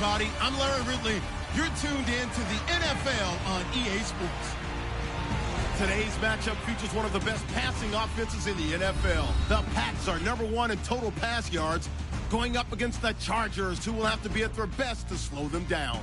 everybody. I'm Larry Ridley. You're tuned in to the NFL on EA Sports. Today's matchup features one of the best passing offenses in the NFL. The Pats are #1 in total pass yards, going up against the Chargers, who will have to be at their best to slow them down.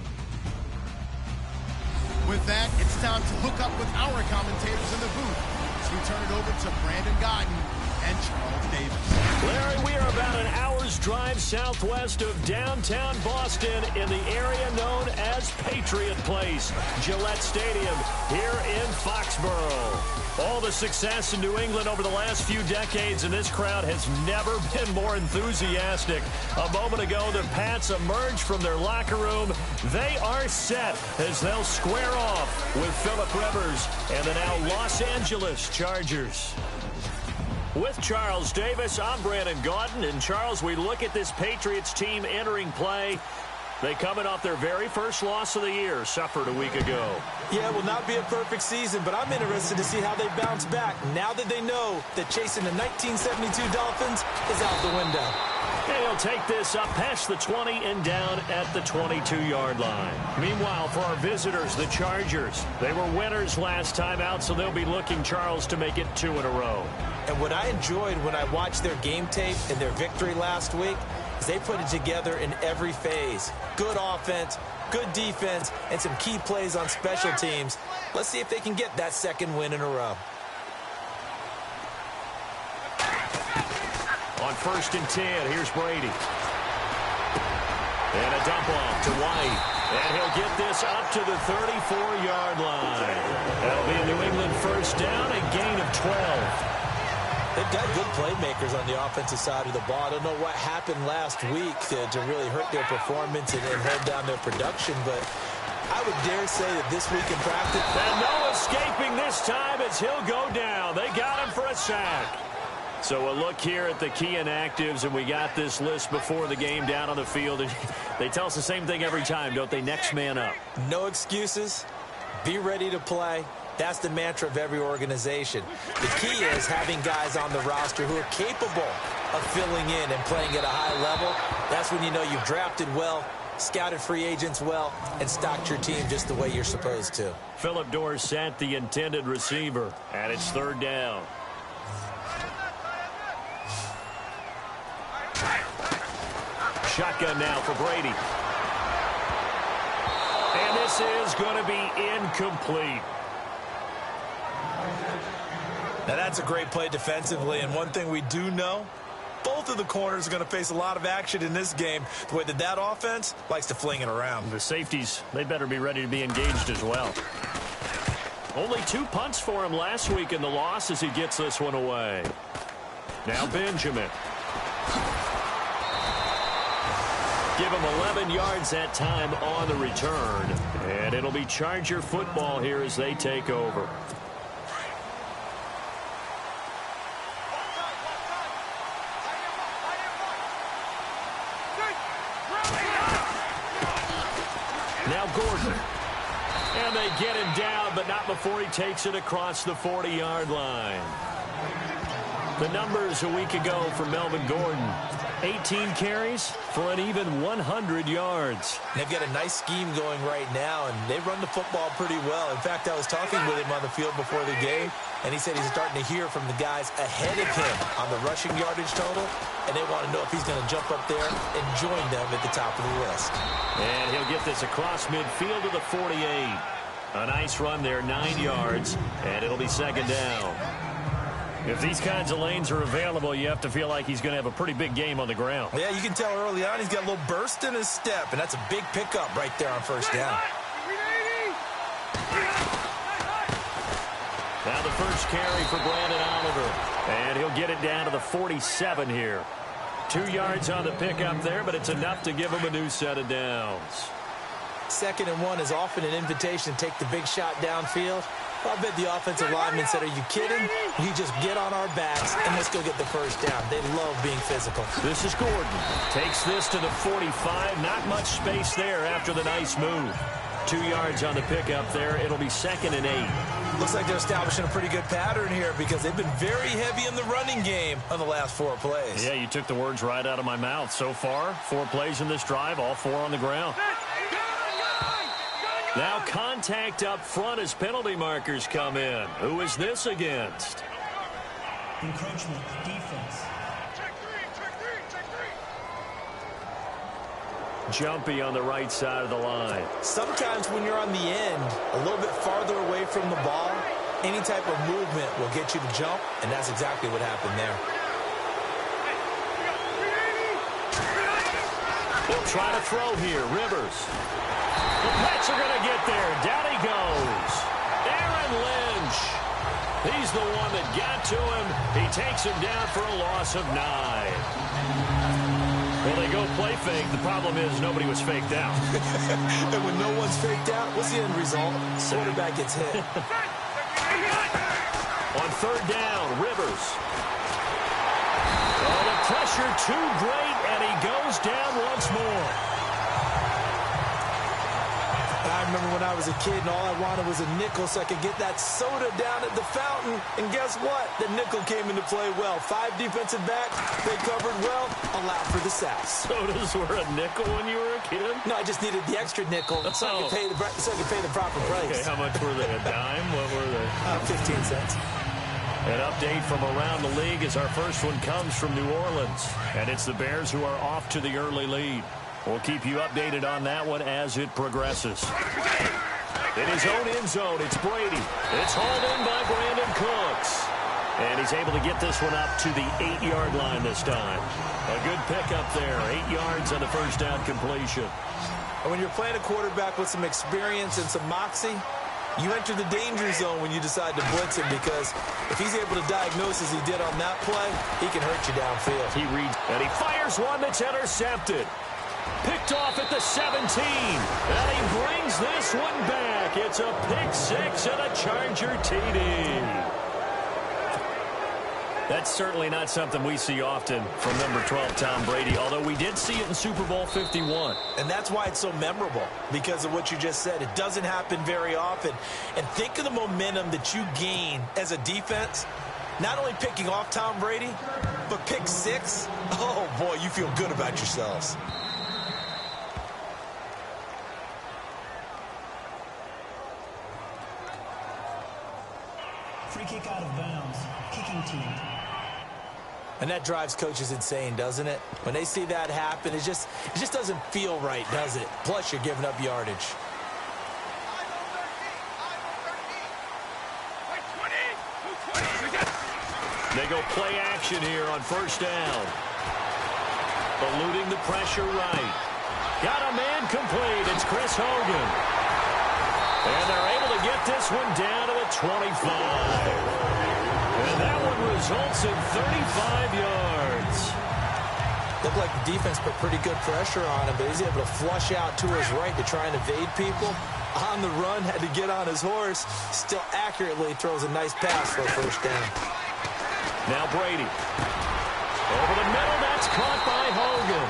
With that, it's time to hook up with our commentators in the booth. So we turn it over to Brandon Godden and Charles Davis. Larry, we are about an hour's drive southwest of downtown Boston in the area known as Patriot Place, Gillette Stadium here in Foxborough. All the success in New England over the last few decades, and this crowd has never been more enthusiastic. A moment ago, the Pats emerged from their locker room. They are set as they'll square off with Phillip Rivers and the now Los Angeles Chargers. With Charles Davis, I'm Brandon Gaudin. And Charles, we look at this Patriots team entering play. They coming off their very first loss of the year, suffered a week ago. Yeah, it will not be a perfect season, but I'm interested to see how they bounce back now that they know that chasing the 1972 Dolphins is out the window. And he'll take this up past the 20 and down at the 22-yard line. Meanwhile, for our visitors, the Chargers, they were winners last time out, so they'll be looking, Charles, to make it 2 in a row. And what I enjoyed when I watched their game tape and their victory last week is they put it together in every phase. Good offense, good defense, and some key plays on special teams. Let's see if they can get that second win in a row. On 1st and 10, here's Brady. And a dump off to White. And he'll get this up to the 34-yard line. That'll be a New England first down, a gain of 12. They've got good playmakers on the offensive side of the ball. I don't know what happened last week to really hurt their performance and hold down their production, but I would dare say that this week in practice... And no escaping this time as he'll go down. They got him for a sack. So a look here at the key inactives, and we got this list before the game down on the field. They tell us the same thing every time, don't they? Next man up. No excuses. Be ready to play. That's the mantra of every organization. The key is having guys on the roster who are capable of filling in and playing at a high level. That's when you know you've drafted well, scouted free agents well, and stocked your team just the way you're supposed to. Phillip Dorsett, the intended receiver, and it's 3rd down. Shotgun now for Brady. And this is going to be incomplete. Now that's a great play defensively, and one thing we do know, both of the corners are going to face a lot of action in this game, the way that offense likes to fling it around. The safeties, they better be ready to be engaged as well. Only 2 punts for him last week in the loss as he gets this one away. Now Benjamin. Give him 11 yards that time on the return. And it'll be Charger football here as they take over. Now Gordon. And they get him down, but not before he takes it across the 40-yard line. The numbers a week ago for Melvin Gordon. 18 carries for an even 100 yards. They've got a nice scheme going right now, and they run the football pretty well. In fact, I was talking with him on the field before the game, and he said he's starting to hear from the guys ahead of him on the rushing yardage total, and they want to know if he's going to jump up there and join them at the top of the list. And he'll get this across midfield to the 48. A nice run there, 9 yards, and it'll be 2nd down. If these kinds of lanes are available, you have to feel like he's going to have a pretty big game on the ground. Yeah, you can tell early on he's got a little burst in his step, and that's a big pickup right there on 1st down. Now the first carry for Brandon Oliver, and he'll get it down to the 47 here. 2 yards on the pickup there, but it's enough to give him a new set of downs. 2nd and 1 is often an invitation to take the big shot downfield. I bet the offensive lineman said, are you kidding? We just get on our backs and let's go get the first down. They love being physical. This is Gordon. Takes this to the 45. Not much space there after the nice move. 2 yards on the pickup there. It'll be 2nd and 8. Looks like they're establishing a pretty good pattern here because they've been very heavy in the running game on the last 4 plays. Yeah, you took the words right out of my mouth. So far, 4 plays in this drive, all 4 on the ground. Now contact up front as penalty markers come in. Who is this against? Encroachment, defense. Jumpy on the right side of the line. Sometimes when you're on the end, a little bit farther away from the ball, any type of movement will get you to jump, and that's exactly what happened there. They'll try to throw here. Rivers. The Pats are going to get there. Down he goes. Aaron Lynch. He's the one that got to him. He takes him down for a loss of 9. Well, they go play fake. The problem is nobody was faked out. And when no one's faked out, what's the end result? Quarterback gets hit. On 3rd down, Rivers. Oh, the pressure too great, and he goes down once more. I remember when I was a kid and all I wanted was a nickel so I could get that soda down at the fountain. And guess what? The nickel came into play well. 5 defensive back. They covered well. Allowed for the sacks. Sodas were a nickel when you were a kid? No, I just needed the extra nickel so I could pay the proper price. Okay, how much were they? A dime? What were they? 15 cents. An update from around the league as our first one comes from New Orleans. And it's the Bears who are off to the early lead. We'll keep you updated on that one as it progresses. In his own end zone, it's Brady. It's hauled in by Brandon Cooks. And he's able to get this one up to the 8-yard line this time. A good pickup there. 8 yards on the first down completion. And when you're playing a quarterback with some experience and some moxie, you enter the danger zone when you decide to blitz him because if he's able to diagnose as he did on that play, he can hurt you downfield. He reads, and he fires one that's intercepted. Picked off at the 17. And he brings this one back. It's a pick 6 and a Charger TD. That's certainly not something we see often from number 12, Tom Brady, although we did see it in Super Bowl 51. And that's why it's so memorable, because of what you just said. It doesn't happen very often. And think of the momentum that you gain as a defense, not only picking off Tom Brady, but pick 6. Oh, boy, you feel good about yourselves. Free kick out of bounds. Kicking team. And that drives coaches insane, doesn't it? When they see that happen, it just doesn't feel right, does it? Plus, you're giving up yardage. They go play action here on first down. Eluding the pressure right. Got a man complete. It's Chris Hogan. And they're able to get this one down to the 25. And that one results in 35 yards. Looked like the defense put pretty good pressure on him, but he's able to flush out to his right to try and evade people. On the run, had to get on his horse. Still accurately throws a nice pass for a first down. Now Brady. Over the middle, that's caught by Hogan.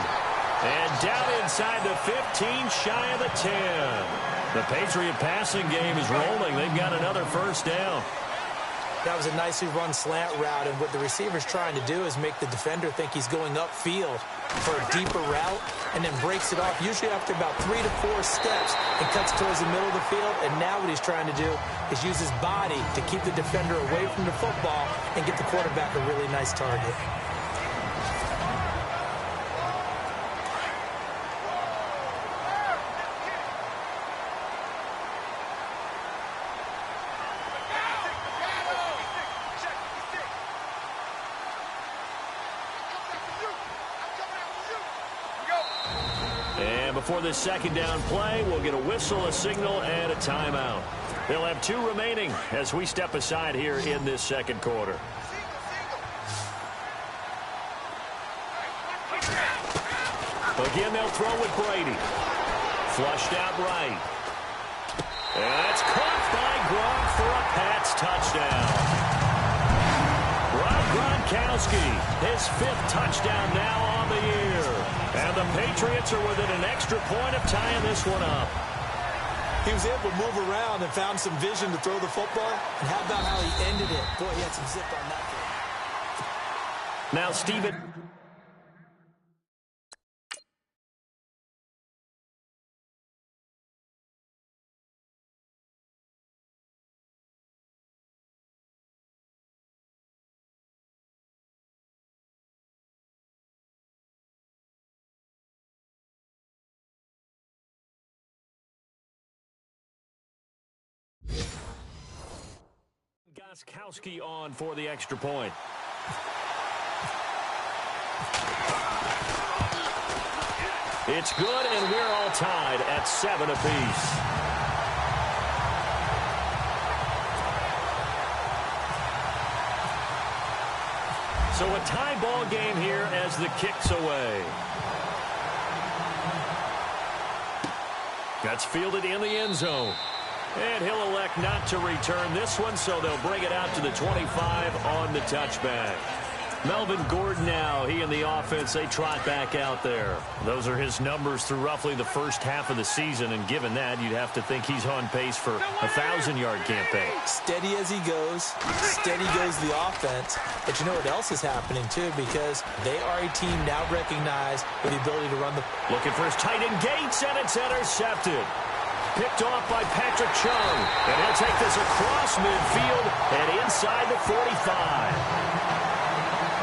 And down inside the 15, shy of the 10. The Patriot passing game is rolling. They've got another first down. That was a nicely run slant route, and what the receiver's trying to do is make the defender think he's going upfield for a deeper route, and then breaks it off, usually after about 3 to 4 steps, and cuts towards the middle of the field. And now what he's trying to do is use his body to keep the defender away from the football and get the quarterback a really nice target. Before this second down play, we'll get a whistle, a signal, and a timeout. They'll have 2 remaining as we step aside here in this second quarter. Again, they'll throw with Brady. Flushed out right. And that's caught by Gronk for a Pats touchdown. Rob Gronkowski, his 5th touchdown now on the year. And the Patriots are within an extra point of tying this one up. He was able to move around and found some vision to throw the football. And how about how he ended it? Boy, he had some zip on that one. Now, Steven. Goskowski on for the extra point. It's good, and we're all tied at 7 apiece. So a tie ball game here as the kick's away. That's fielded in the end zone. And he'll elect not to return this one, so they'll bring it out to the 25 on the touchback. Melvin Gordon now, he and the offense, they trot back out there. Those are his numbers through roughly the first half of the season, and given that, you'd have to think he's on pace for a 1,000-yard campaign. Steady as he goes, steady goes the offense. But you know what else is happening, too, because they are a team now recognized with the ability to run the... Looking for his tight end Gates, and it's intercepted. Picked off by Patrick Chung. And he'll take this across midfield and inside the 45.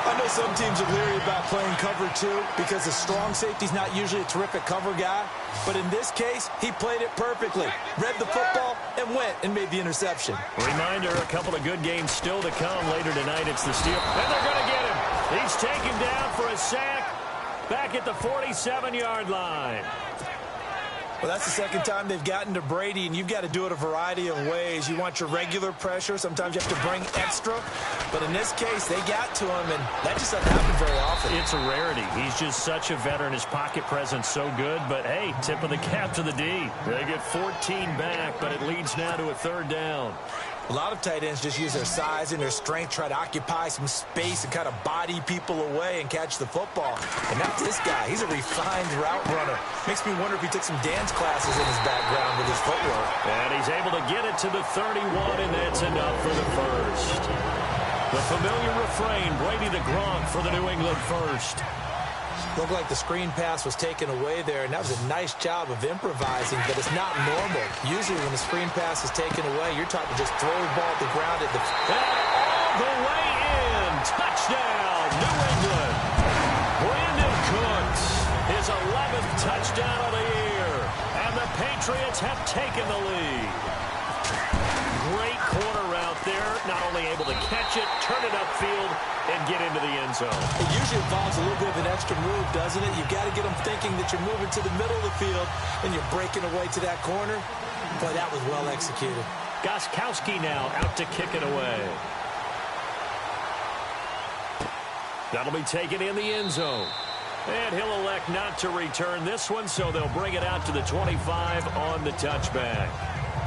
I know some teams are leery about playing cover two because the strong safety's not usually a terrific cover guy. But in this case, he played it perfectly. Read the football and went and made the interception. Reminder, a couple of good games still to come later tonight. It's the Steelers. And they're going to get him. He's taken down for a sack back at the 47-yard line. Well, that's the second time they've gotten to Brady, and you've got to do it a variety of ways. You want your regular pressure. Sometimes you have to bring extra. But in this case, they got to him, and that just doesn't happen very often. It's a rarity. He's just such a veteran. His pocket presence so good. But, hey, tip of the cap to the D. They get 14 back, but it leads now to a third down. A lot of tight ends just use their size and their strength, try to occupy some space and kind of body people away and catch the football. And not this guy. He's a refined route runner. Makes me wonder if he took some dance classes in his background with his footwork. And he's able to get it to the 31, and that's enough for the first. The familiar refrain, Brady the Gronk for the New England first. Looked like the screen pass was taken away there, and that was a nice job of improvising, but it's not normal. Usually when the screen pass is taken away, you're talking just throw the ball at the ground at the... And all the way in! Touchdown, New England! Brandon Cooks, his 11th touchdown of the year, and the Patriots have taken the lead. Great corner route there, not only able to catch it, turn it upfield, and get into the end zone. It usually involves a little bit of an extra move, doesn't it? You've got to get them thinking that you're moving to the middle of the field and you're breaking away to that corner. Boy, that was well executed. Goskowski now out to kick it away. That'll be taken in the end zone. And he'll elect not to return this one, so they'll bring it out to the 25 on the touchback.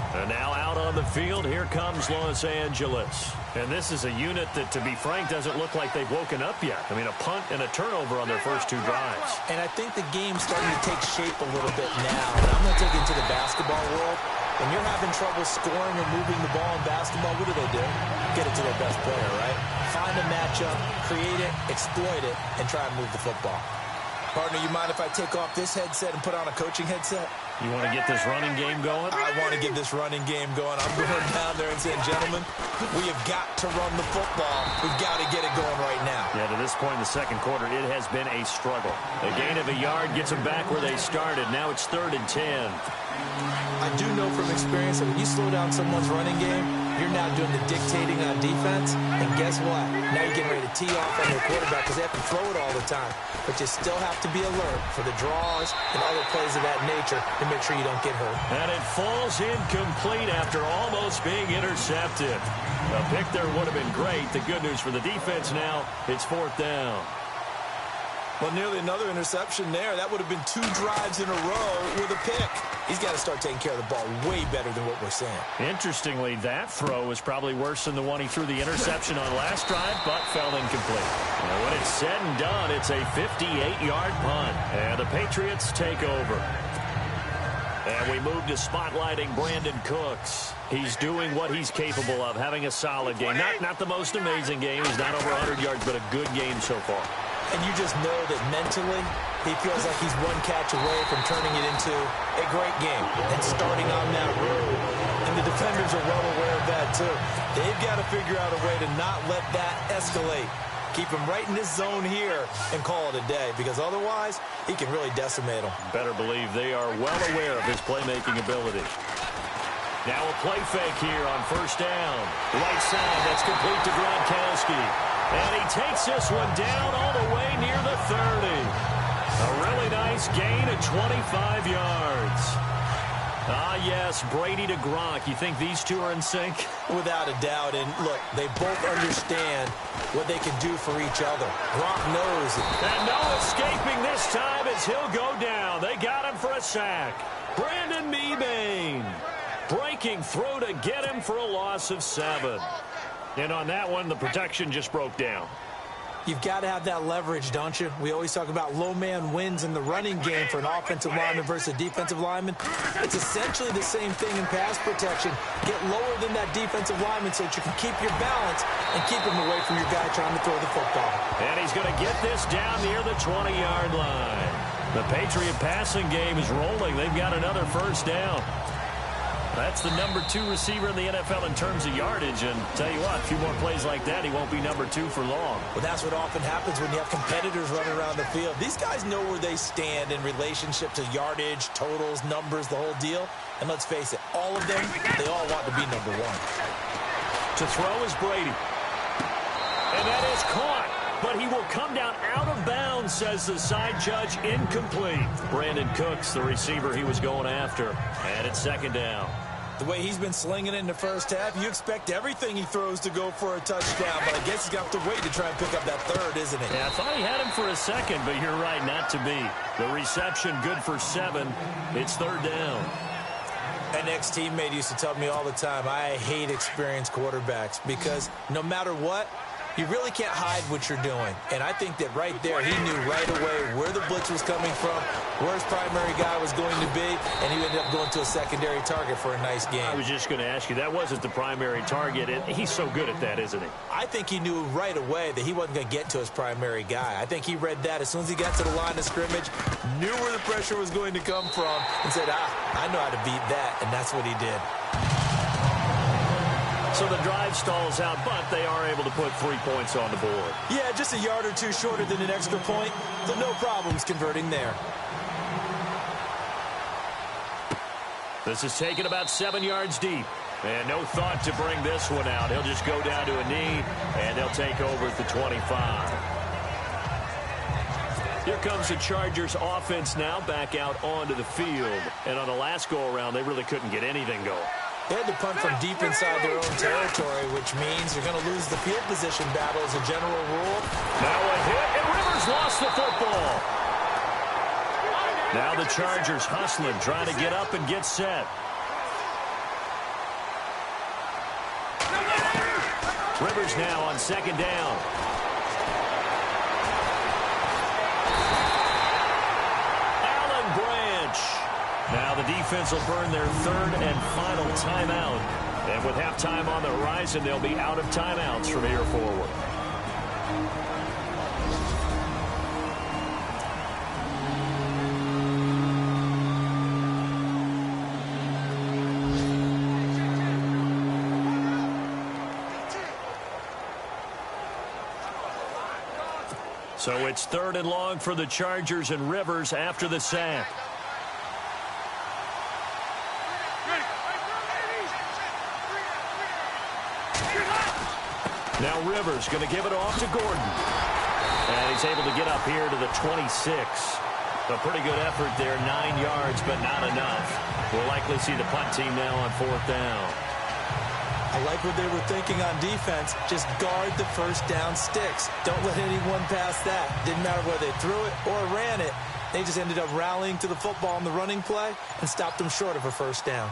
And now out on the field, here comes Los Angeles. And this is a unit that, to be frank, doesn't look like they've woken up yet. I mean, a punt and a turnover on their first two drives. And I think the game's starting to take shape a little bit now. And I'm going to take it into the basketball world. When you're having trouble scoring or moving the ball in basketball, what do? Get it to their best player, right? Find a matchup, create it, exploit it, and try and move the football. Partner, you mind if I take off this headset and put on a coaching headset? You want to get this running game going? I want to get this running game going. I'm going down there and saying, gentlemen, we have got to run the football. We've got to get it going right now. Yeah, to this point in the second quarter, it has been a struggle. A gain of a yard gets them back where they started. Now it's 3rd and 10. I do know from experience that when you slow down someone's running game, you're now doing the dictating on defense. And guess what? Now you're getting ready to tee off on your quarterback because they have to throw it all the time. But you still have to be alert for the draws and other plays of that nature to make sure you don't get hurt. And it falls incomplete after almost being intercepted. A pick there would have been great. The good news for the defense now, it's 4th down. Well, nearly another interception there. That would have been 2 drives in a row with a pick. He's got to start taking care of the ball way better than what we're saying. Interestingly, that throw was probably worse than the one he threw the interception on last drive, but fell incomplete. And when it's said and done, it's a 58-yard punt. And the Patriots take over. And we move to spotlighting Brandon Cooks. He's doing what he's capable of, having a solid game. Not the most amazing game. He's not over 100 yards, but a good game so far. And you just know that mentally, he feels like he's one catch away from turning it into a great game and starting on that road. And the defenders are well aware of that, too. They've got to figure out a way to not let that escalate. Keep him right in this zone here and call it a day, because otherwise, he can really decimate them. Better believe they are well aware of his playmaking ability. Now a play fake here on first down. Right side, that's complete to Gronkowski. And he takes this one down all the way near the 30. A really nice gain of 25 yards. Ah, yes, Brady to Gronk. You think these two are in sync? Without a doubt. And look, they both understand what they can do for each other. Gronk knows it. And no escaping this time as he'll go down. They got him for a sack. Brandon Mebane breaking through to get him for a loss of 7. And on that one, the protection just broke down. You've got to have that leverage, don't you? We always talk about low man wins in the running game for an offensive lineman versus a defensive lineman. It's essentially the same thing in pass protection. Get lower than that defensive lineman so that you can keep your balance and keep him away from your guy trying to throw the football. And he's going to get this down near the 20-yard line. The Patriot passing game is rolling. They've got another first down. That's the number 2 receiver in the NFL in terms of yardage. And tell you what, a few more plays like that, he won't be number 2 for long. Well, that's what often happens when you have competitors running around the field. These guys know where they stand in relationship to yardage, totals, numbers, the whole deal. And let's face it, all of them, they all want to be number 1. To throw is Brady. And that is caught. But he will come down out of bounds, says the side judge. Incomplete. Brandon Cooks, the receiver he was going after. And it's second down. The way he's been slinging it in the first half, you expect everything he throws to go for a touchdown. But I guess he's got to wait to try and pick up that third, isn't it? Yeah, I thought he had him for a second, but you're right, not to be. The reception good for 7. It's third down. An ex-teammate used to tell me all the time, I hate experienced quarterbacks because no matter what, you really can't hide what you're doing. And I think that right there, he knew right away where the blitz was coming from, where his primary guy was going to be, and he ended up going to a secondary target for a nice game. I was just going to ask you, that wasn't the primary target. He's so good at that, isn't he? I think he knew right away that he wasn't going to get to his primary guy. I think he read that as soon as he got to the line of scrimmage, knew where the pressure was going to come from, and said, I know how to beat that, and that's what he did. So the drive stalls out, but they are able to put 3 points on the board. Yeah, just a yard or two shorter than an extra point, so no problems converting there. This is taken about 7 yards deep. And no thought to bring this one out. He'll just go down to a knee, and they'll take over at the 25. Here comes the Chargers offense now back out onto the field. And on the last go-around, they really couldn't get anything going. They had to punt from deep inside their own territory, which means they're going to lose the field position battle as a general rule. Now a hit, and Rivers lost the football. Now the Chargers hustling, trying to get up and get set. Rivers now on second down. Allen Branch. Now the defense will burn their third and final timeout. And with halftime on the horizon, they'll be out of timeouts from here forward. So it's third and long for the Chargers, and Rivers after the sack. Now Rivers going to give it off to Gordon. And he's able to get up here to the 26. A pretty good effort there, 9 yards, but not enough. We'll likely see the punt team now on fourth down. I like what they were thinking on defense. Just guard the first down sticks. Don't let anyone pass that. Didn't matter whether they threw it or ran it. They just ended up rallying to the football on the running play and stopped them short of a first down.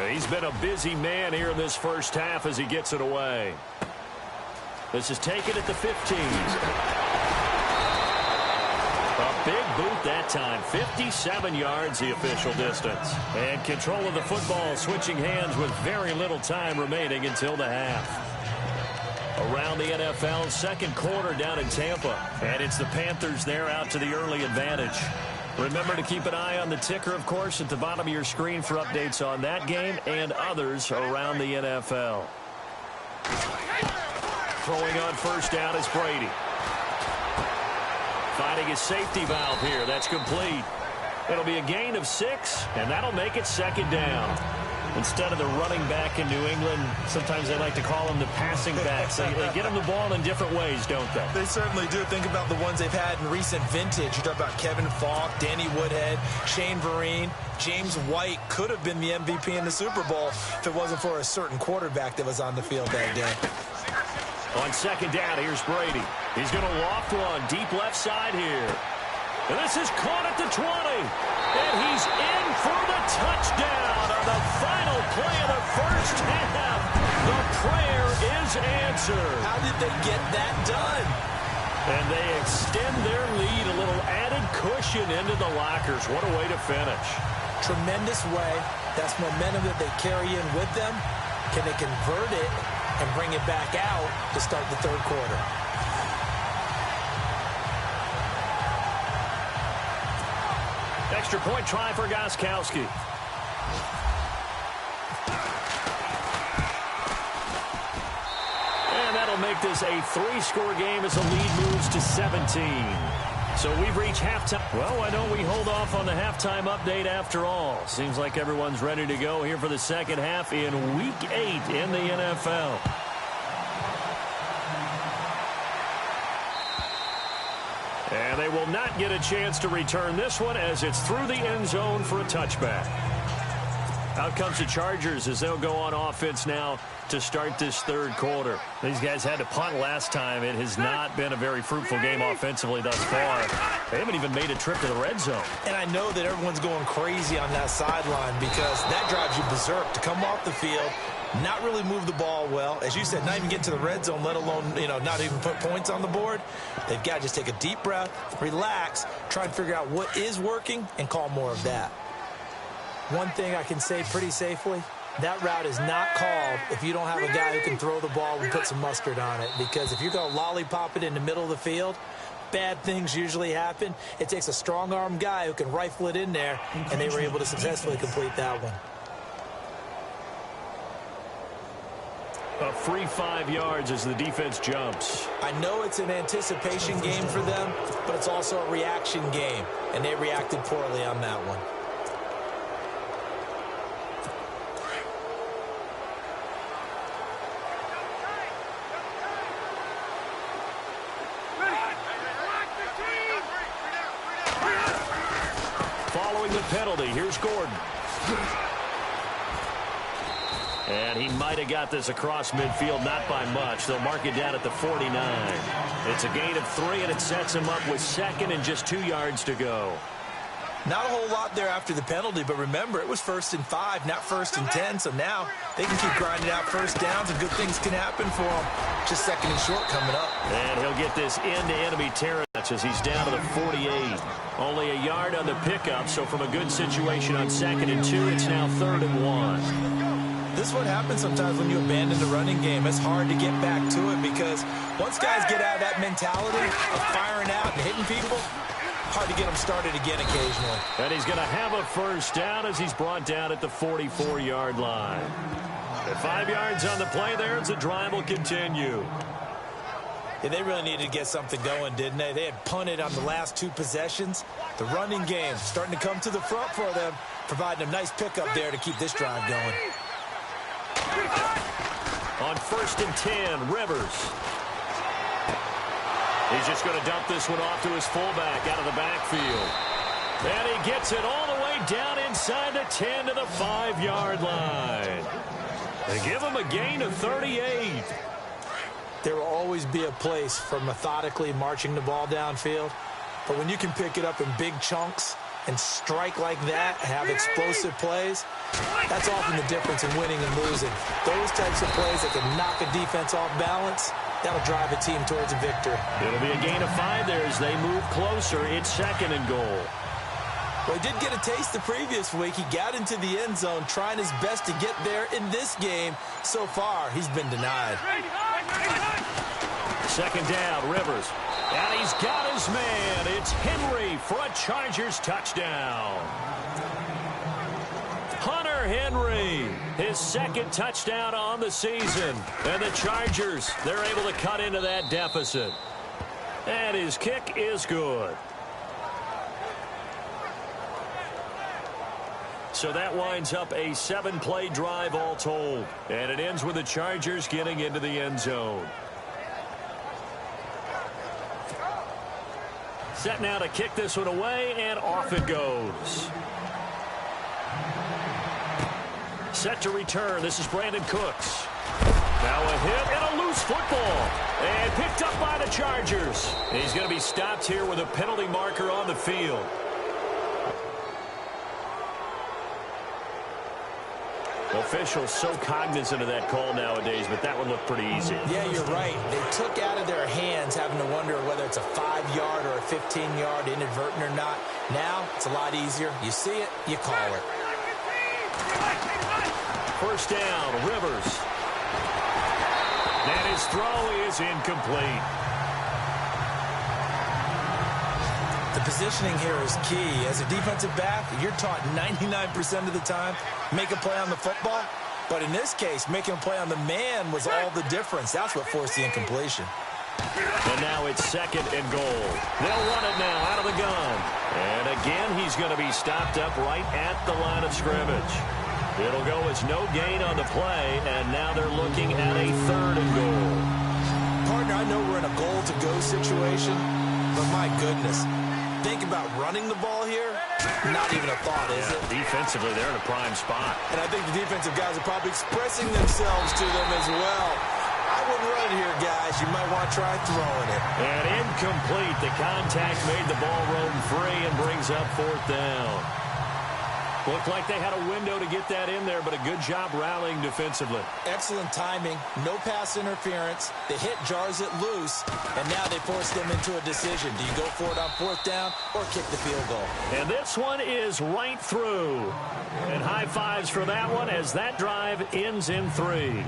He's been a busy man here in this first half as he gets it away. This is taken at the 15. A Big boot that time. 57 yards the official distance. And control of the football switching hands with very little time remaining until the half. Around the NFL, second quarter down in Tampa. And it's the Panthers there out to the early advantage. Remember to keep an eye on the ticker, of course, at the bottom of your screen for updates on that game and others around the NFL. Throwing on first down is Brady. Finding his safety valve here. That's complete. It'll be a gain of 6, and that'll make it second down. Instead of the running back in New England, sometimes they like to call them the passing backs. They get them the ball in different ways, don't they? They certainly do. Think about the ones they've had in recent vintage. You talk about Kevin Falk, Danny Woodhead, Shane Vereen. James White could have been the MVP in the Super Bowl if it wasn't for a certain quarterback that was on the field that day. On second down, here's Brady. He's going to loft one deep left side here. And this is caught at the 20. And he's in for the touchdown on the final play of the first half. The prayer is answered. How did they get that done? And they extend their lead, a little added cushion into the lockers. What a way to finish. Tremendous way. That's momentum that they carry in with them. Can they convert it and bring it back out to start the third quarter? Extra point try for Gostkowski. And that'll make this a 3-score game as the lead moves to 17. So we've reached halftime. Well, why don't we hold off on the halftime update after all? Seems like everyone's ready to go here for the second half in Week 8 in the NFL. And they will not get a chance to return this one as it's through the end zone for a touchback. Out comes the Chargers as they'll go on offense now to start this third quarter. These guys had to punt last time. It has not been a very fruitful game offensively thus far. They haven't even made a trip to the red zone. And I know that everyone's going crazy on that sideline because that drives you berserk to come off the field, not really move the ball well. As you said, not even get to the red zone, let alone, not even put points on the board. They've got to just take a deep breath, relax, try and figure out what is working and call more of that. One thing I can say pretty safely, that route is not called if you don't have a guy who can throw the ball and put some mustard on it. Because if you're going to lollipop it in the middle of the field, bad things usually happen. It takes a strong-arm guy who can rifle it in there, and they were able to successfully complete that one. A free 5 yards as the defense jumps. I know it's an anticipation game for them, but it's also a reaction game, and they reacted poorly on that one. Following the penalty, here's Gordon. And he might have got this across midfield, not by much. They'll mark it down at the 49. It's a gain of 3, and it sets him up with second and just 2 yards to go. Not a whole lot there after the penalty, but remember, it was 1st and 5, not 1st and 10, so now they can keep grinding out first downs, and good things can happen for them. Just 2nd and short coming up. And he'll get this into enemy territory as he's down to the 48. Only a yard on the pickup, so from a good situation on 2nd and 2, it's now 3rd and 1. This is what happens sometimes when you abandon the running game. It's hard to get back to it because once guys get out of that mentality of firing out and hitting people, hard to get them started again occasionally. And he's going to have a first down as he's brought down at the 44-yard line. At 5 yards on the play there as the drive will continue. Yeah, they really needed to get something going, didn't they? They had punted on the last 2 possessions. The running game starting to come to the front for them, providing a nice pickup there to keep this drive going. On 1st and 10, Rivers. He's just going to dump this one off to his fullback out of the backfield. And he gets it all the way down inside the 10 to the 5-yard line. They give him a gain of 38. There will always be a place for methodically marching the ball downfield. But when you can pick it up in big chunks and strike like that, have explosive plays, that's often the difference in winning and losing. Those types of plays that can knock a defense off balance, That'll drive a team towards a victory. It'll be a gain of 5 there as they move closer. It's 2nd and goal. Well, he did get a taste the previous week. He got into the end zone trying his best to get there in this game. So far, he's been denied. 2nd down, Rivers. And he's got his man. It's Henry for a Chargers touchdown. Hunter Henry, his 2nd touchdown on the season. And the Chargers, they're able to cut into that deficit. And his kick is good. So that winds up a 7-play drive all told. And it ends with the Chargers getting into the end zone. Set now to kick this one away, and off it goes. Set to return. This is Brandon Cooks. Now a hit and a loose football. And picked up by the Chargers. He's going to be stopped here with a penalty marker on the field. Officials so cognizant of that call nowadays, but that one looked pretty easy. Yeah, you're right. They took out of their hands having to wonder whether it's a 5-yard or a 15-yard inadvertent or not. Now, it's a lot easier. You see it, you call it. 1st down, Rivers. And his throw is incomplete. The positioning here is key. As a defensive back, you're taught 99% of the time, make a play on the football. But in this case, making a play on the man was all the difference. That's what forced the incompletion. And now it's 2nd and goal. They'll run it now out of the gun. And again, he's going to be stopped up right at the line of scrimmage. It'll go as no gain on the play, and now they're looking at a 3rd and goal. Partner, I know we're in a goal-to-go situation, but my goodness, think about running the ball here. Not even a thought, is it? Defensively, they're in a prime spot. And I think the defensive guys are probably expressing themselves to them as well. I wouldn't run it here, guys. You might want to try throwing it. And incomplete. The contact made the ball roam free and brings up 4th down. Looked like they had a window to get that in there, but a good job rallying defensively. Excellent timing. No pass interference. The hit jars it loose, and now they force them into a decision. Do you go for it on 4th down or kick the field goal? And this one is right through. And high fives for that one as that drive ends in 3.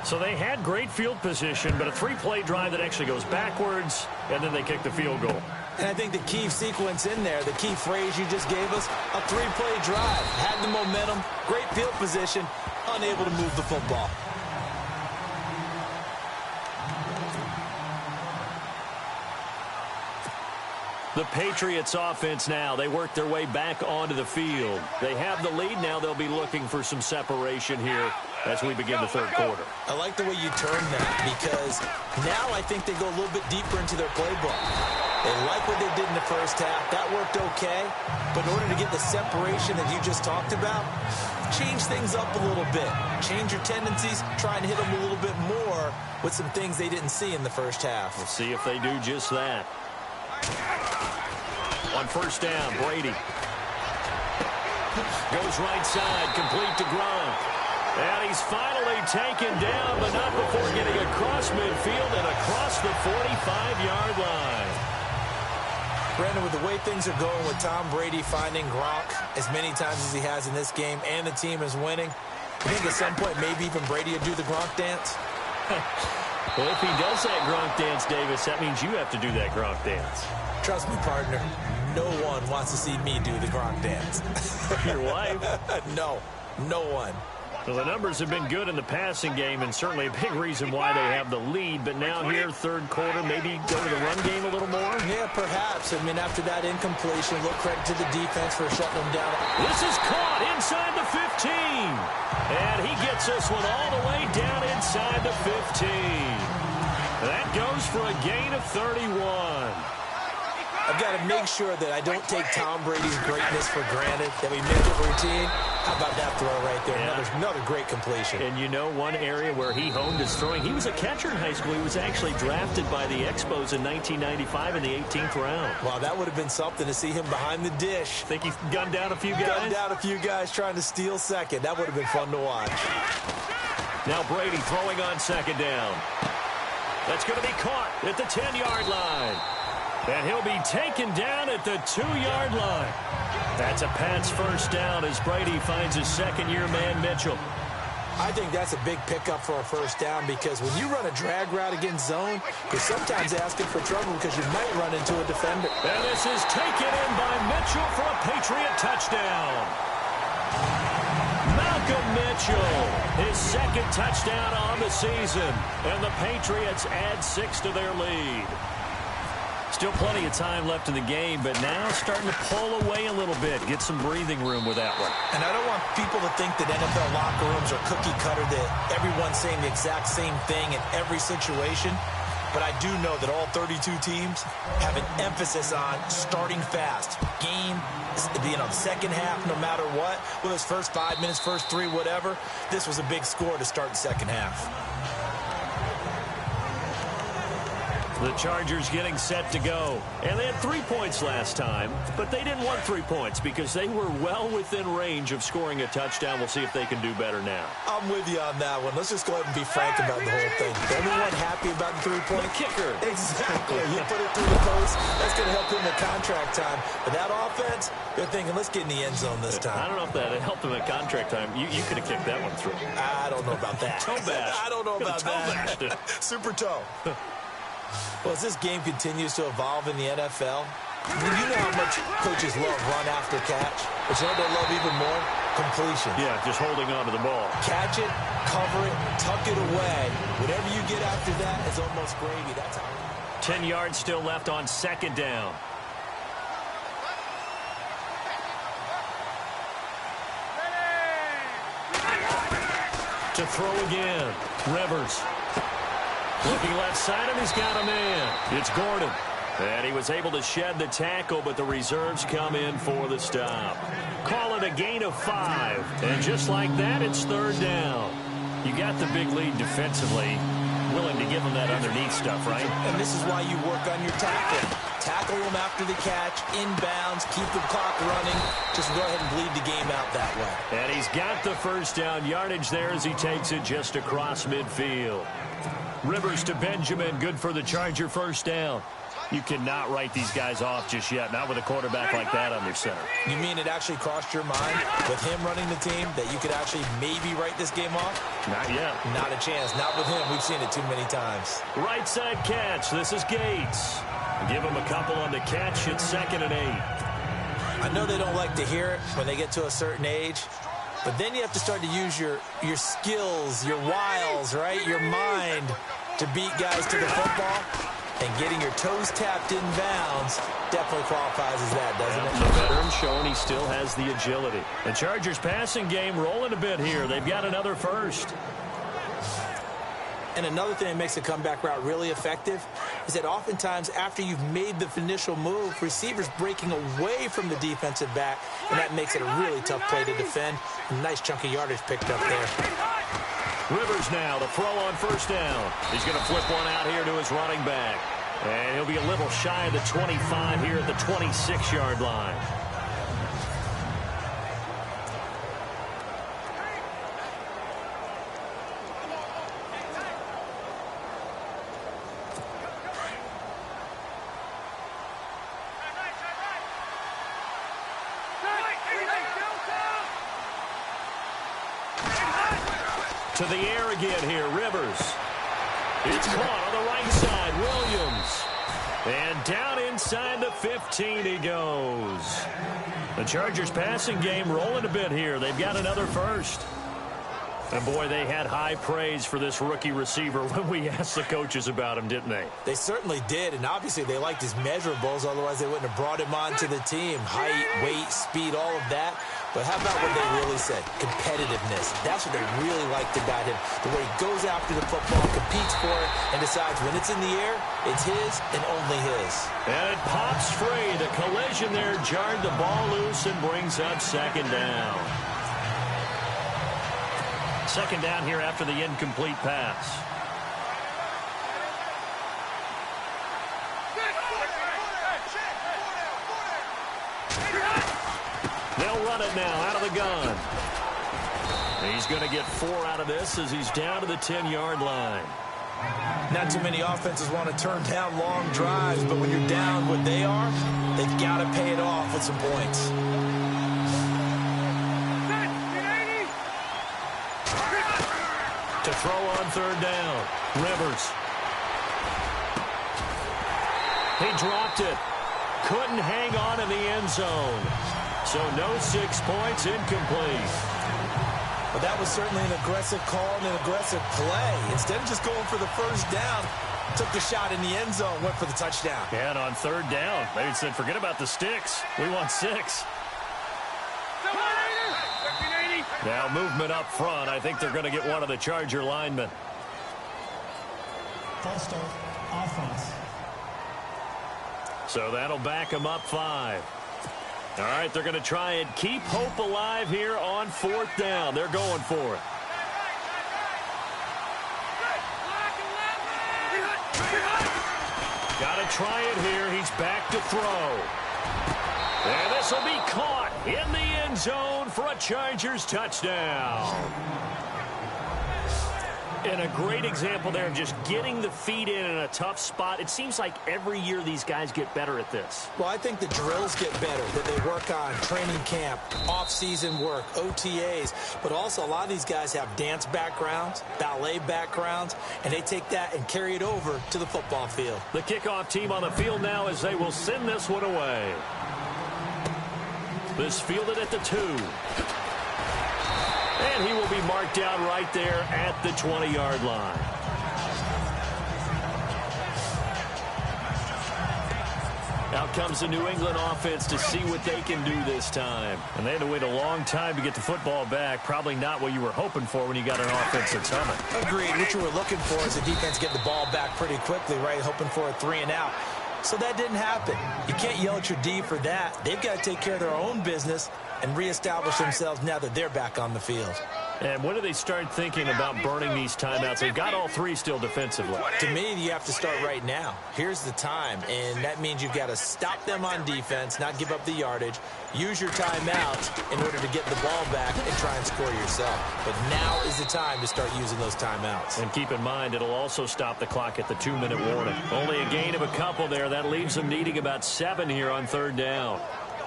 So they had great field position, but a 3-play drive that actually goes backwards, and then they kick the field goal. And I think the key sequence in there, the key phrase you just gave us, a 3-play drive. Had the momentum, great field position, unable to move the football. The Patriots offense now, they work their way back onto the field. They have the lead now. They'll be looking for some separation here as we begin the 3rd quarter. I like the way you turned that because now I think they go a little bit deeper into their playbook. They like what they did in the 1st half. That worked okay. But in order to get the separation that you just talked about, change things up a little bit. Change your tendencies, try and hit them a little bit more with some things they didn't see in the 1st half. We'll see if they do just that. On 1st down, Brady goes right side, complete to Gronk. And he's finally taken down, but not before getting across midfield and across the 45-yard line. Brandon, with the way things are going with Tom Brady finding Gronk as many times as he has in this game and the team is winning, I think at some point maybe even Brady would do the Gronk dance. Well, if he does that Gronk dance, Davis, that means you have to do that Gronk dance. Trust me, partner, no one wants to see me do the Gronk dance. Your wife? No one. Well, the numbers have been good in the passing game, and certainly a big reason why they have the lead. But now here, 3rd quarter, maybe go to the run game a little more? Yeah, perhaps. I mean, after that incompletion, a little credit to the defense for shutting them down. This is caught inside the 15. And he gets this one all the way down inside the 15. That goes for a gain of 31. I've got to make sure that I don't take Tom Brady's greatness for granted, that we make it routine. How about that throw right there? Yeah. Another great completion. And you know one area where he honed his throwing, he was a catcher in high school. He was actually drafted by the Expos in 1995 in the 18th round. Wow, that would have been something to see him behind the dish. Think he gunned down a few guys? Gunned down a few guys trying to steal second. That would have been fun to watch. Now Brady throwing on 2nd down. That's going to be caught at the 10-yard line. And he'll be taken down at the 2-yard line. That's a Pats first down as Brady finds his second-year man, Mitchell. I think that's a big pickup for a first down because when you run a drag route against zone, you're sometimes asking for trouble because you might run into a defender. And this is taken in by Mitchell for a Patriot touchdown. Malcolm Mitchell, his second touchdown on the season. And the Patriots add 6 to their lead. Still plenty of time left in the game, but now starting to pull away a little bit. Get some breathing room with that one. And I don't want people to think that NFL locker rooms are cookie cutter, that everyone's saying the exact same thing in every situation. But I do know that all 32 teams have an emphasis on starting fast. Game, second half, no matter what. Whether it's first 5 minutes, first 3, whatever. This was a big score to start the second half. The Chargers getting set to go. And they had 3 points last time, but they didn't want 3 points because they were well within range of scoring a touchdown. We'll see if they can do better now. I'm with you on that one. Let's just go ahead and be frank about the whole thing. Anyone happy about the 3-point? The kicker. Exactly. You put it through the post. That's going to help him in contract time. But that offense, they're thinking, let's get in the end zone this time. I don't know if that helped him at contract time. You could have kicked that one through. I don't know about that. Toe bash. I don't know about that. Toe Super toe. Well, as this game continues to evolve in the NFL, you know how much coaches love run after catch, but you know what they love even more? Completion. Yeah, just holding on to the ball. Catch it, cover it, tuck it away. Whatever you get after that is almost gravy. That's how. 10 yards still left on second down. To throw again. Rivers. Looking left side, and he's got a man. It's Gordon. And he was able to shed the tackle, but the reserves come in for the stop. Call it a gain of 5. And just like that, it's third down. You got the big lead defensively. Willing to give them that underneath stuff, right? And this is why you work on your tackling. Tackle them after the catch, inbounds, keep the clock running. Just go ahead and bleed the game out that way. And he's got the first down yardage there as he takes it just across midfield. Rivers to Benjamin, good for the Charger first down. You cannot write these guys off just yet, not with a quarterback like that under center. You mean it actually crossed your mind with him running the team that you could actually maybe write this game off? Not yet. Not a chance. Not with him. We've seen it too many times. Right side catch. This is Gates. Give him a couple on the catch. It's 2nd and 8. I know they don't like to hear it when they get to a certain age, but then you have to start to use your skills, your wiles, right? Your mind to beat guys to the football. And getting your toes tapped in bounds definitely qualifies as that, doesn't it? The veteran showing he still has the agility. The Chargers passing game rolling a bit here. They've got another first. And another thing that makes a comeback route really effective is that oftentimes after you've made the initial move, receivers breaking away from the defensive back, and that makes it a really tough play to defend. A nice chunk of yardage picked up there. Rivers now, the throw on first down. He's going to flip one out here to his running back. And he'll be a little shy of the 25 here at the 26-yard line. To the air again here, Rivers. It's caught on the right side, Williams. And down inside the 15 he goes. The Chargers passing game rolling a bit here. They've got another first. And boy, they had high praise for this rookie receiver when we asked the coaches about him, didn't they? They certainly did, and obviously they liked his measurables, otherwise they wouldn't have brought him onto the team. Height, weight, speed, all of that. But how about what they really said? Competitiveness. That's what they really liked about him. The way he goes after the football, competes for it, and decides when it's in the air, it's his and only his. And it pops free. The collision there jarred the ball loose and brings up second down. Second down here after the incomplete pass. They'll run it now out of the gun. He's going to get 4 out of this as he's down to the 10-yard line. Not too many offenses want to turn down long drives, but when you're down what they are, they've got to pay it off with some points. To throw on third down, Rivers. He dropped it. Couldn't hang on in the end zone. So no 6 points, incomplete. But that was certainly an aggressive call and an aggressive play. Instead of just going for the first down, took the shot in the end zone, went for the touchdown. Yeah, and on third down, they said, forget about the sticks. We want 6. Now movement up front. I think they're going to get one of the Charger linemen. False start, offense. So that'll back them up 5. All right, they're going to try and keep hope alive here on fourth down. They're going for it. Got to try it here. He's back to throw. And this will be caught in the end zone for a Chargers touchdown. And a great example there of just getting the feet in a tough spot. It seems like every year these guys get better at this. Well, I think the drills get better, that they work on training camp, off-season work, OTAs. But also a lot of these guys have dance backgrounds, ballet backgrounds, and they take that and carry it over to the football field. The kickoff team on the field now as they will send this one away. This fielded at the 2. And he will be marked down right there at the 20-yard line. Out comes the New England offense to see what they can do this time. And they had to wait a long time to get the football back. Probably not what you were hoping for when you got an offense that's humming. Agreed. What you were looking for is the defense get the ball back pretty quickly, right? Hoping for a 3 and out. So that didn't happen. You can't yell at your D for that. They've got to take care of their own business and reestablish themselves now that they're back on the field. And when do they start thinking about burning these timeouts? They've got all 3 still defensively. To me, you have to start right now. Here's the time, and that means you've got to stop them on defense, not give up the yardage, use your timeouts in order to get the ball back and try and score yourself. But now is the time to start using those timeouts. And keep in mind, it'll also stop the clock at the 2-minute warning. Only a gain of a couple there. That leaves them needing about 7 here on third down.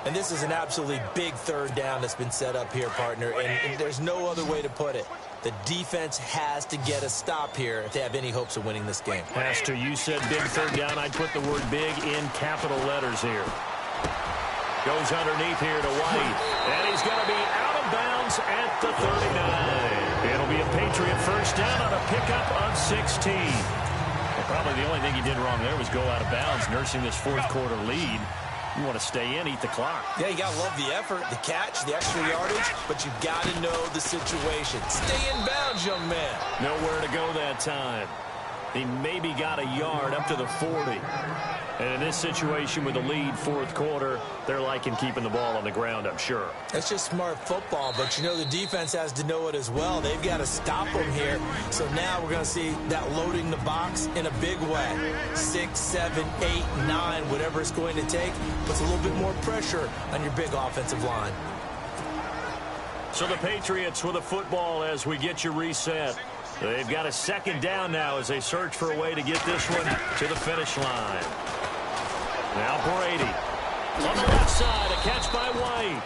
And this is an absolutely big third down that's been set up here, partner, and there's no other way to put it. The defense has to get a stop here if they have any hopes of winning this game. Has to. You said big third down. I'd put the word big in capital letters here. Goes underneath here to White, and he's going to be out of bounds at the 39. It'll be a Patriot first down on a pickup of 16. And probably the only thing he did wrong there was go out of bounds, nursing this fourth quarter lead. You want to stay in, eat the clock. Yeah, you got to love the effort, the catch, the extra yardage, but you've got to know the situation. Stay in bounds, young man. Nowhere to go that time. He maybe got a yard up to the 40. And in this situation with the lead fourth quarter, they're liking keeping the ball on the ground, I'm sure. That's just smart football, but you know the defense has to know it as well. They've got to stop them here. So now we're going to see that loading the box in a big way. 6, 7, 8, 9, whatever it's going to take, puts a little bit more pressure on your big offensive line. So the Patriots with a football as we get you reset. They've got a second down now as they search for a way to get this one to the finish line. Now Brady on the left side, a catch by White.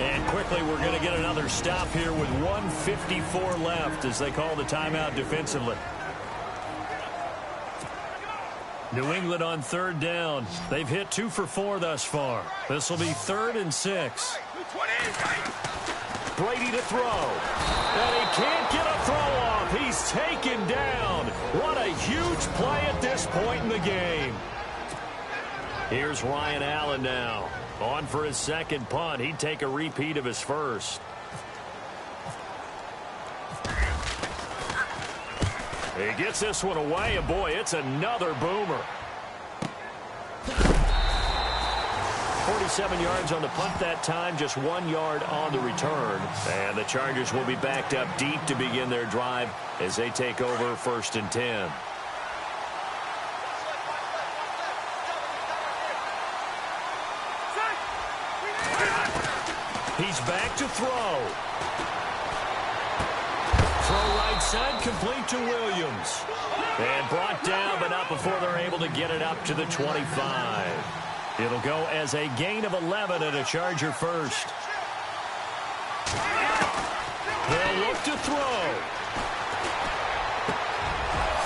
And quickly we're going to get another stop here with 1:54 left as they call the timeout defensively. New England on third down. They've hit 2 for 4 thus far. This will be 3rd and 6. Brady to throw. And he can't get a throw off. He's taken down. What a huge play at this point in the game. Here's Ryan Allen now. On for his second punt. He'd take a repeat of his first. He gets this one away, and boy, it's another boomer. 47 yards on the punt that time, just 1 yard on the return. And the Chargers will be backed up deep to begin their drive as they take over 1st and 10. He's back to throw. Throw right outside, complete to Williams. And brought down, but not before they're able to get it up to the 25. It'll go as a gain of 11 and a Charger first. They'll look to throw.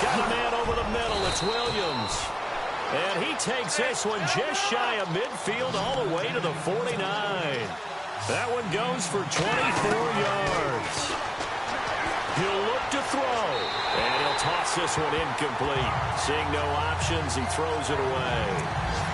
Got a man over the middle. It's Williams. And he takes this one just shy of midfield all the way to the 49. That one goes for 24 yards. He'll look to throw. And he'll toss this one incomplete. Seeing no options, he throws it away.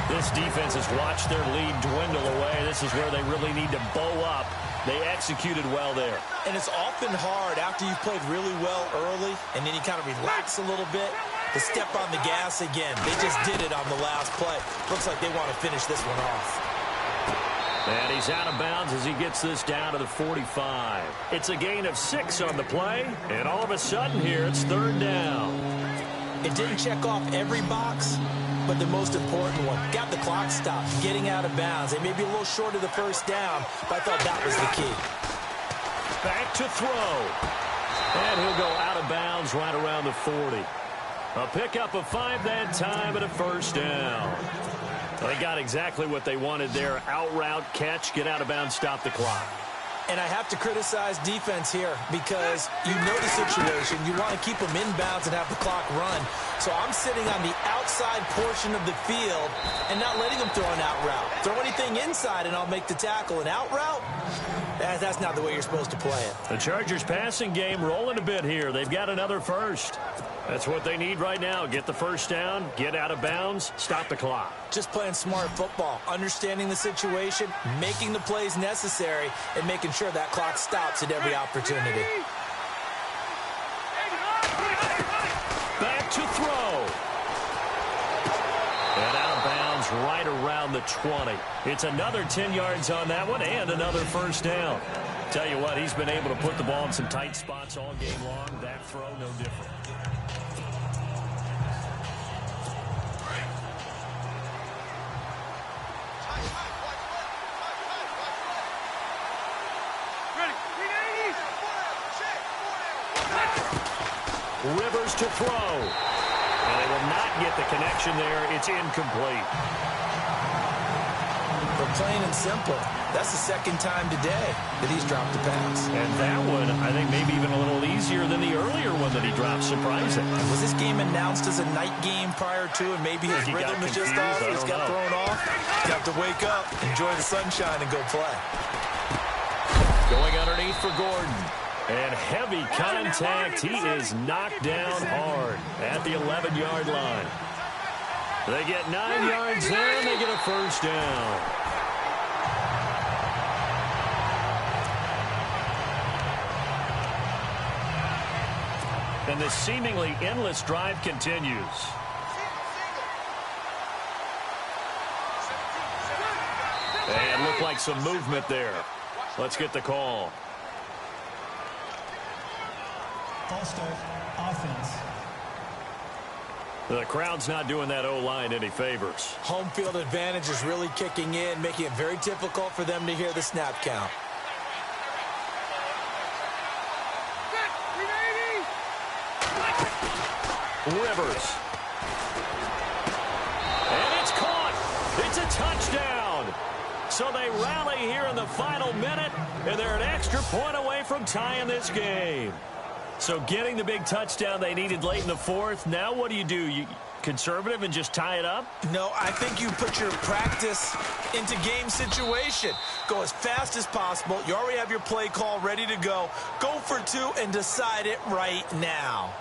This defense has watched their lead dwindle away. This is where they really need to bow up. They executed well there. And it's often hard after you've played really well early and then you kind of relax a little bit to step on the gas again. They just did it on the last play. Looks like they want to finish this one off. And he's out of bounds as he gets this down to the 45. It's a gain of 6 on the play. And all of a sudden here, it's third down. It didn't check off every box, but the most important one. Got the clock stopped, getting out of bounds. They may be a little short of the first down, but I thought that was the key. Back to throw. And he'll go out of bounds right around the 40. A pickup of 5 that time and a first down. They got exactly what they wanted there. Out route, catch, get out of bounds, stop the clock. And I have to criticize defense here because you know the situation. You want to keep them inbounds and have the clock run. So I'm sitting on the outside portion of the field and not letting them throw an out route. Throw anything inside and I'll make the tackle. An out route? That's not the way you're supposed to play it. The Chargers passing game rolling a bit here. They've got another first. That's what they need right now. Get the first down, get out of bounds, stop the clock. Just playing smart football, understanding the situation, making the plays necessary, and making sure that clock stops at every opportunity. Back to throw. And out of bounds right around the 20. It's another 10 yards on that one and another first down. Tell you what, he's been able to put the ball in some tight spots all game long. That throw, no different. Rivers to throw. And they will not get the connection there. It's incomplete. But plain and simple, that's the second time today that he's dropped the pass. And that one, I think, maybe even a little easier than the earlier one that he dropped. Surprising. Was this game announced as a night game prior to, and maybe his rhythm is just off? He's got thrown off. He's got to wake up, enjoy the sunshine, and go play. Going underneath for Gordon. And heavy contact. He is knocked down hard at the 11-yard line. They get 9 yards there, and they get a first down. And this seemingly endless drive continues. And looked like some movement there. Let's get the call. False start, offense. The crowd's not doing that O-line any favors. Home field advantage is really kicking in, making it very difficult for them to hear the snap count. Rivers. And it's caught. It's a touchdown. So they rally here in the final minute, and they're an extra point away from tying this game. So getting the big touchdown they needed late in the fourth. Now what do? You conservative and just tie it up? No, I think you put your practice into game situation. Go as fast as possible. You already have your play call ready to go. Go for 2 and decide it right now.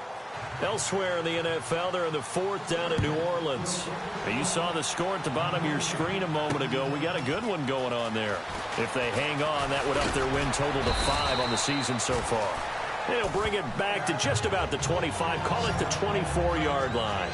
Elsewhere in the NFL, they're in the fourth down in New Orleans. You saw the score at the bottom of your screen a moment ago. We got a good one going on there. If they hang on, that would up their win total to 5 on the season so far. They'll bring it back to just about the 25. Call it the 24-yard line.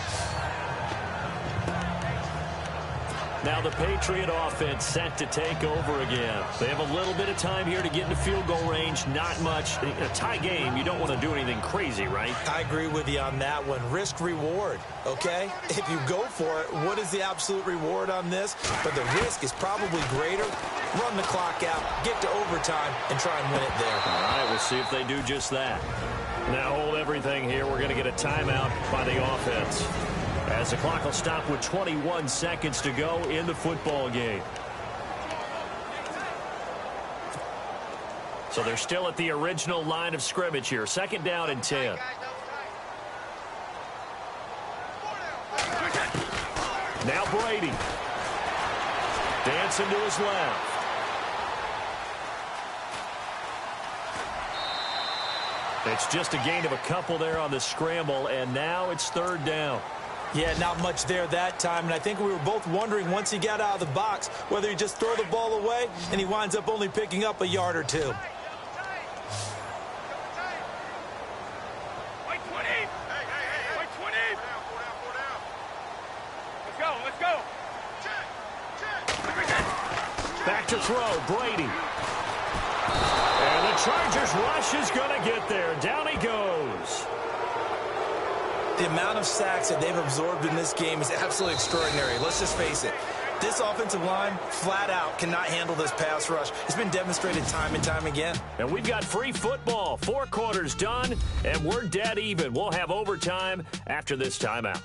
Now the Patriot offense set to take over again. They have a little bit of time here to get into field goal range. Not much. In a tie game, you don't want to do anything crazy, right? I agree with you on that one. Risk reward, okay? If you go for it, what is the absolute reward on this? But the risk is probably greater. Run the clock out, get to overtime, and try and win it there. All right, we'll see if they do just that. Now hold everything here. We're going to get a timeout by the offense, as the clock will stop with 21 seconds to go in the football game. So they're still at the original line of scrimmage here. 2nd down and 10. Now Brady. Dancing to his left. It's just a gain of a couple there on the scramble, and now it's 3rd down. Yeah, not much there that time, and I think we were both wondering once he got out of the box whether he just throw the ball away, and he winds up only picking up a yard or two. Back to throw, Brady. And the Chargers rush is going to get there. Down he goes. The amount of sacks that they've absorbed in this game is absolutely extraordinary. Let's just face it. This offensive line, flat out, cannot handle this pass rush. It's been demonstrated time and time again. And we've got free football. 4 quarters done, and we're dead even. We'll have overtime after this timeout.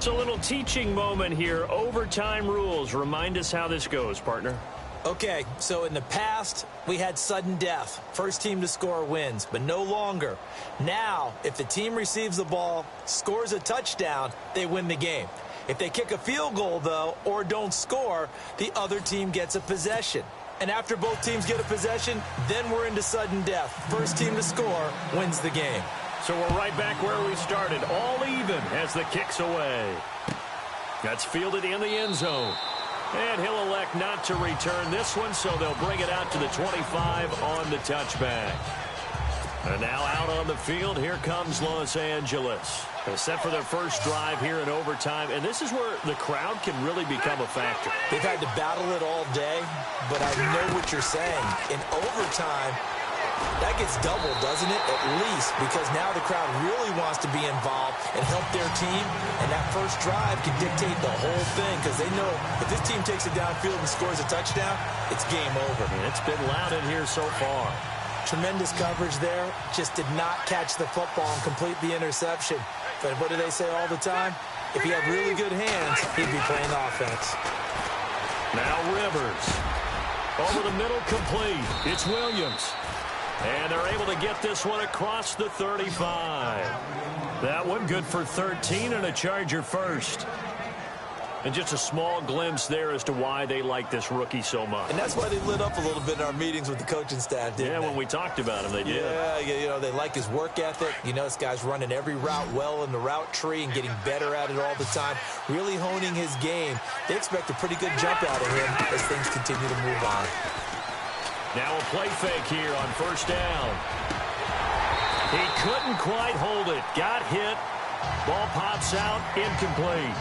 A little teaching moment here. Overtime rules. Remind us how this goes, partner. Okay, so in the past, we had sudden death. First team to score wins, but no longer. Now, if the team receives the ball, scores a touchdown, they win the game. If they kick a field goal, though, or don't score, the other team gets a possession. And after both teams get a possession, then we're into sudden death. First team to score wins the game. So we're right back where we started, all even as the kick's away. That's fielded in the end zone. And he'll elect not to return this one, so they'll bring it out to the 25 on the touchback. And now out on the field, here comes Los Angeles. They're set for their first drive here in overtime, and this is where the crowd can really become a factor. They've had to battle it all day, but I know what you're saying. In overtime, that gets doubled, doesn't it? At least, because now the crowd really wants to be involved and help their team, and that first drive can dictate the whole thing, because they know if this team takes it downfield and scores a touchdown, it's game over. And it's been loud in here so far. Tremendous coverage there. Just did not catch the football and complete the interception. But what do they say all the time? If he had really good hands, he'd be playing offense. Now Rivers. Over the middle, complete. It's Williams. And they're able to get this one across the 35. That one good for 13 and a Charger first. And just a small glimpse there as to why they like this rookie so much. And that's why they lit up a little bit in our meetings with the coaching staff, didn't they? When we talked about him, they did. Yeah, you know, they like his work ethic. You know, this guy's running every route well in the route tree and getting better at it all the time, really honing his game. They expect a pretty good jump out of him as things continue to move on. Now a play fake here on first down. He couldn't quite hold it. Got hit. Ball pops out, incomplete.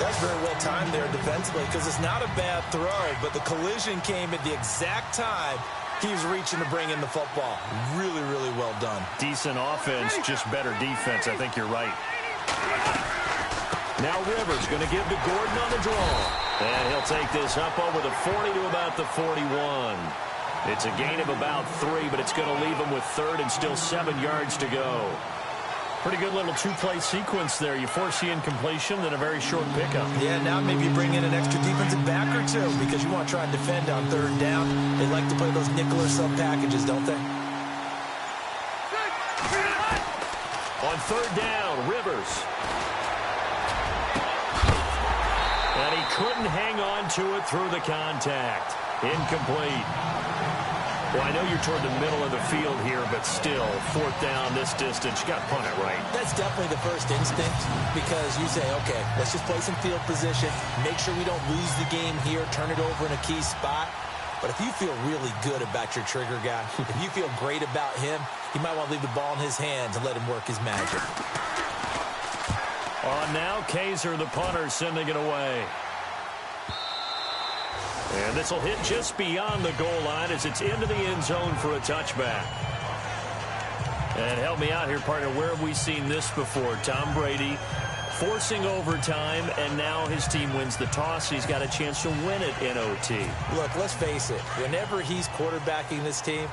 That's very well timed there defensively, because it's not a bad throw, but the collision came at the exact time he was reaching to bring in the football. Really, really well done. Decent offense, just better defense. I think you're right. Now Rivers going to give to Gordon on the draw. And he'll take this up over the 40 to about the 41. It's a gain of about 3, but it's going to leave him with 3rd and still 7 yards to go. Pretty good little two-play sequence there. You force the incompletion, then a very short pickup. Yeah, now maybe you bring in an extra defensive back or two because you want to try and defend on 3rd down. They like to play those nickel or sub packages, don't they? On 3rd down, Rivers. And he couldn't hang on to it through the contact. Incomplete. Well, I know you're toward the middle of the field here, but still, 4th down this distance. You got to punt it right. That's definitely the first instinct because you say, okay, let's just play some field position, make sure we don't lose the game here, turn it over in a key spot. But if you feel really good about your trigger guy, if you feel great about him, you might want to leave the ball in his hands and let him work his magic. On now, Kaiser, the punter, sending it away. And this will hit just beyond the goal line as it's into the end zone for a touchback. And help me out here, partner. Where have we seen this before? Tom Brady forcing overtime, and now his team wins the toss. He's got a chance to win it in OT. Look, let's face it. Whenever he's quarterbacking this team,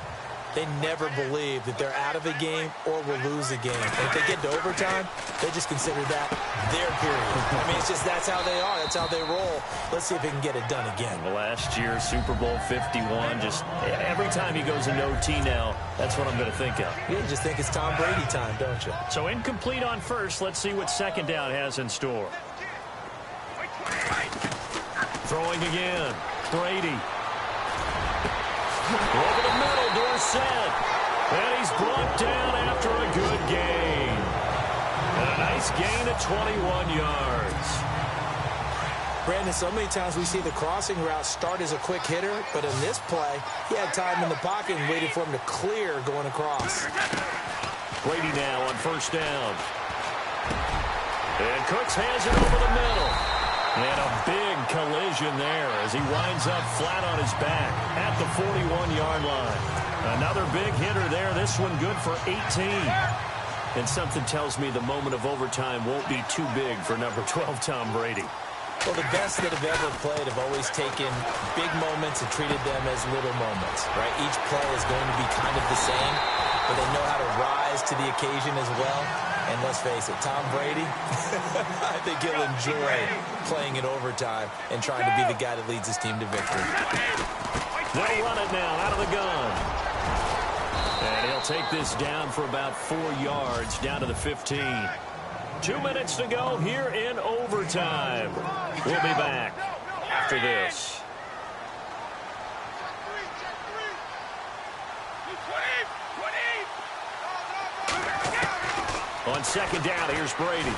they never believe that they're out of a game or will lose a game. And if they get to overtime, they just consider that their period. I mean, it's just that's how they are. That's how they roll. Let's see if they can get it done again. Last year, Super Bowl 51, just every time he goes into OT now, that's what I'm going to think of. You just think it's Tom Brady time, don't you? So incomplete on first. Let's see what second down has in store. Throwing again. Brady. Over the middle, Dorsett. And he's brought down after a good gain. And a nice gain of 21 yards. Brandon, so many times we see the crossing route start as a quick hitter, but in this play, he had time in the pocket and waited for him to clear going across. Brady now on first down. And Cooks has it over the middle. And a big collision there as he winds up flat on his back at the 41-yard line. Another big hitter there. This one good for 18. And something tells me the moment of overtime won't be too big for number 12, Tom Brady. Well, the best that have ever played have always taken big moments and treated them as little moments, right? Each play is going to be kind of the same, but they know how to rise to the occasion as well. And let's face it, Tom Brady, I think he'll enjoy playing in overtime and trying to be the guy that leads his team to victory. They'll run it now out of the gun. And he'll take this down for about 4 yards, down to the 15. 2 minutes to go here in overtime. We'll be back after this. On second down, here's Brady.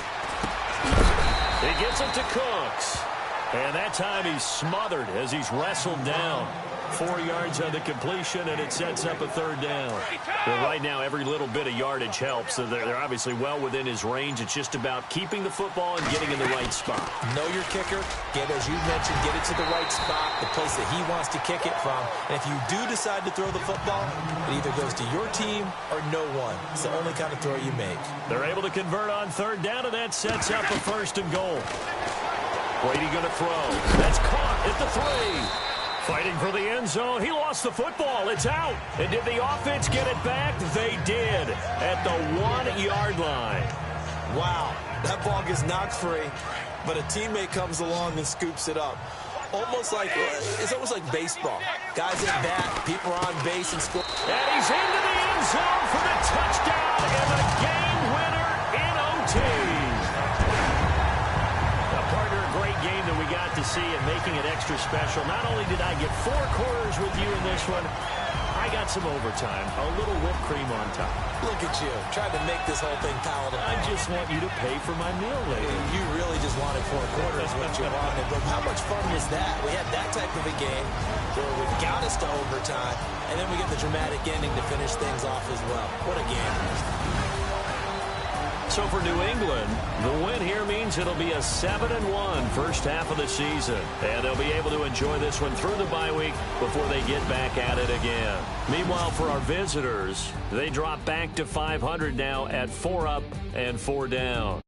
He gets it to Cooks. And that time he's smothered as he's wrestled down. 4 yards on the completion, and it sets up a third down. Well, right now, every little bit of yardage helps. So they're obviously well within his range. It's just about keeping the football and getting in the right spot. Know your kicker. As you mentioned, get it to the right spot, the place that he wants to kick it from. And if you do decide to throw the football, it either goes to your team or no one. It's the only kind of throw you make. They're able to convert on third down, and that sets up a first and goal. Brady going to throw. That's caught at the 3. Fighting for the end zone. He lost the football. It's out. And did the offense get it back? They did at the 1-yard line. Wow. That ball gets knocked free, but a teammate comes along and scoops it up. It's almost like baseball. Guys at bat, people are on base and score. And he's into the end zone for the touchdown and the game winner in OT. Great game that we got to see and making it extra special. Not only did I get 4 quarters with you in this one, I got some overtime, a little whipped cream on top. Look at you, trying to make this whole thing palatable. I just want you to pay for my meal later. You really just wanted 4 quarters, what you wanted. But how much fun was that? We had that type of a game where we got us to overtime, and then we get the dramatic ending to finish things off as well. What a game. So for New England, the win here means it'll be a 7-1 first half of the season. And they'll be able to enjoy this one through the bye week before they get back at it again. Meanwhile, for our visitors, they drop back to 500 now at 4 up and 4 down.